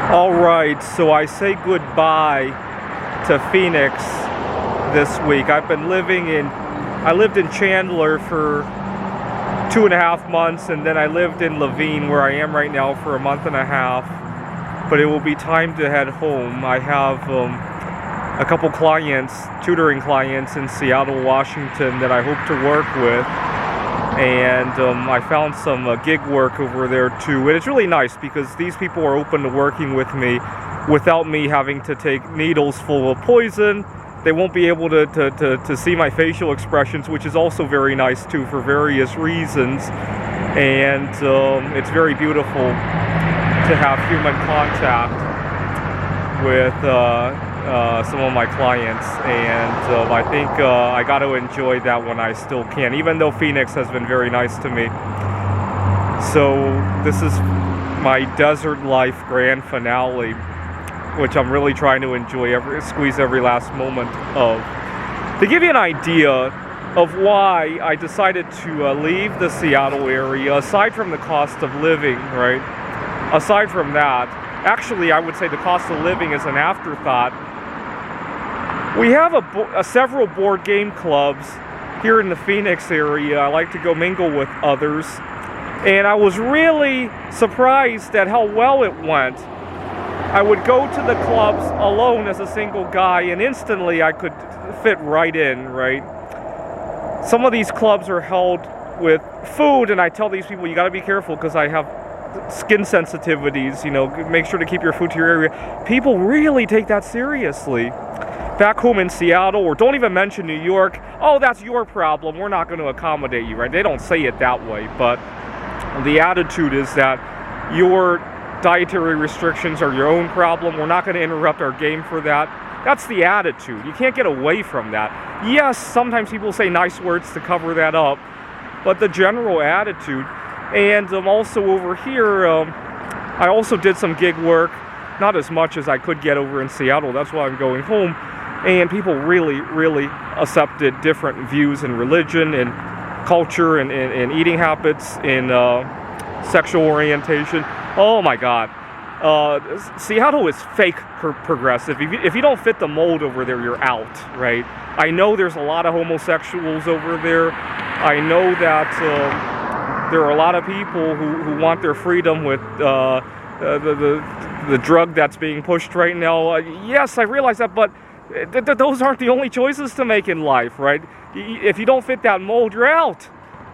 Alright, so I say goodbye to Phoenix this week. I lived in Chandler for 2.5 months, and then I lived in Laveen, where I am right now, for a month and a half. But it will be time to head home. I have a couple clients, tutoring clients in Seattle, Washington that I hope to work with. And I found some gig work over there too. And it's really nice because these people are open to working with me without me having to take needles full of poison. They won't be able to see my facial expressions, which is also very nice too, for various reasons. And it's very beautiful to have human contact with some of my clients, and I think I got to enjoy that when I still can, even though Phoenix has been very nice to me. So this is my desert life grand finale, which I'm really trying to enjoy, squeeze every last moment of. To give you an idea of why I decided to leave the Seattle area, aside from the cost of living, right? Aside from that, actually I would say the cost of living is an afterthought. We have several board game clubs here in the Phoenix area. I like to go mingle with others, and I was really surprised at how well it went. I would go to the clubs alone as a single guy, and instantly I could fit right in, right? Some of these clubs are held with food, and I tell these people, you gotta be careful because I have skin sensitivities, you know, make sure to keep your food to your area. People really take that seriously. Back home in Seattle, or don't even mention New York, oh, that's your problem, we're not going to accommodate you, right? They don't say it that way, but the attitude is that your dietary restrictions are your own problem, we're not going to interrupt our game for that. That's the attitude. You can't get away from that. Yes, sometimes people say nice words to cover that up, but the general attitude. And also over here, I also did some gig work, not as much as I could get over in Seattle, that's why I'm going home. And people really, really accepted different views in religion and culture and eating habits and sexual orientation. Oh my God. Seattle is fake progressive. If you don't fit the mold over there, you're out, right? I know there's a lot of homosexuals over there. I know that there are a lot of people who want their freedom with the drug that's being pushed right now. Yes, I realize that, but those aren't the only choices to make in life, right? If you don't fit that mold, you're out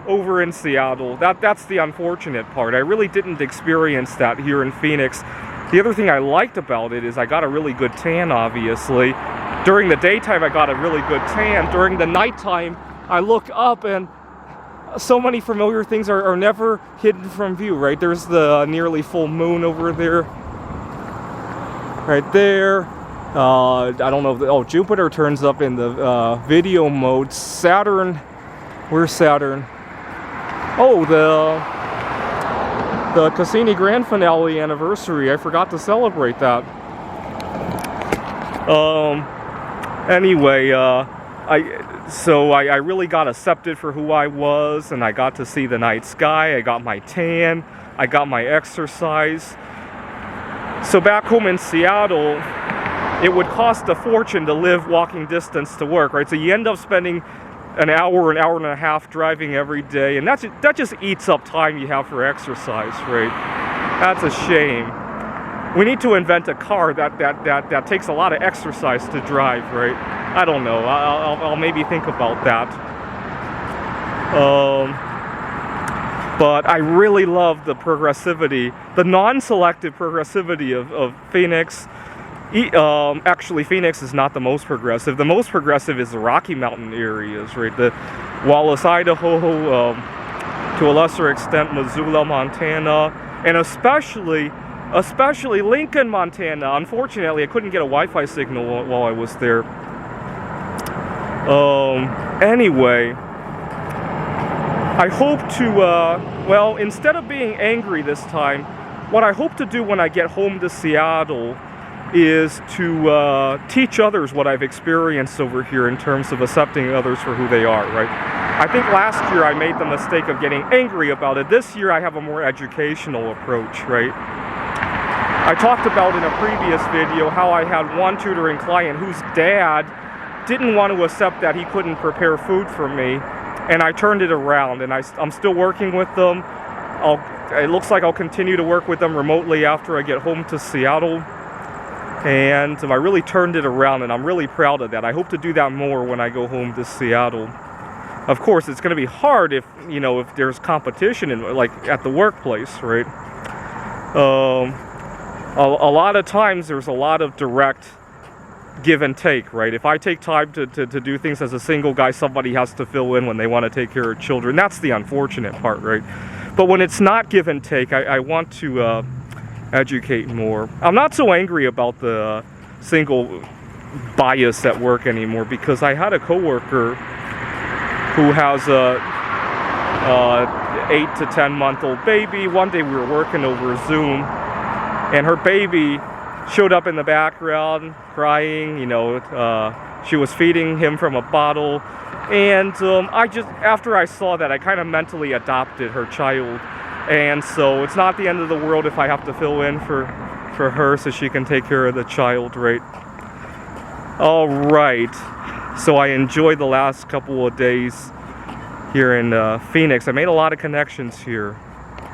over in Seattle. That's the unfortunate part. I really didn't experience that here in Phoenix. The other thing I liked about it is I got a really good tan, obviously. During the daytime, I got a really good tan. During the nighttime, I look up and so many familiar things are never hidden from view, right? There's the nearly full moon over there. Right there. I don't know if Jupiter turns up in the video mode. Saturn, where's Saturn? Oh, the Cassini grand finale anniversary. I forgot to celebrate that. Anyway, I really got accepted for who I was, and I got to see the night sky. I got my tan. I got my exercise. So back home in Seattle, it would cost a fortune to live walking distance to work, right? So you end up spending an hour and a half driving every day, and that just eats up time you have for exercise, right? That's a shame. We need to invent a car that takes a lot of exercise to drive, right? I don't know. I'll maybe think about that. But I really love the progressivity, the non-selective progressivity of Phoenix. Actually, Phoenix is not the most progressive. The most progressive is the Rocky Mountain areas, right? The Wallace, Idaho, to a lesser extent, Missoula, Montana, and especially Lincoln, Montana. Unfortunately, I couldn't get a Wi-Fi signal while I was there. Anyway, I hope to, instead of being angry this time, what I hope to do when I get home to Seattle is to teach others what I've experienced over here in terms of accepting others for who they are, right? I think last year I made the mistake of getting angry about it. This year I have a more educational approach, right? I talked about in a previous video how I had one tutoring client whose dad didn't want to accept that he couldn't prepare food for me, and I turned it around, and I'm still working with them. It looks like I'll continue to work with them remotely after I get home to Seattle, and I really turned it around, and I'm really proud of that. I hope to do that more when I go home to Seattle. Of course, it's going to be hard if there's competition like at the workplace, right? A lot of times there's a lot of direct give and take, right? If I take time to do things as a single guy, somebody has to fill in when they want to take care of children. That's the unfortunate part, right? But when it's not give and take, I want to educate more. I'm not so angry about the single bias at work anymore, because I had a coworker who has a 8 to 10 month old baby. One day we were working over Zoom, and her baby showed up in the background crying. She was feeding him from a bottle, and after I saw that, I kind of mentally adopted her child, and so it's not the end of the world if I have to fill in for her so she can take care of the child, right? All right, so I enjoyed the last couple of days here in Phoenix. I made a lot of connections here.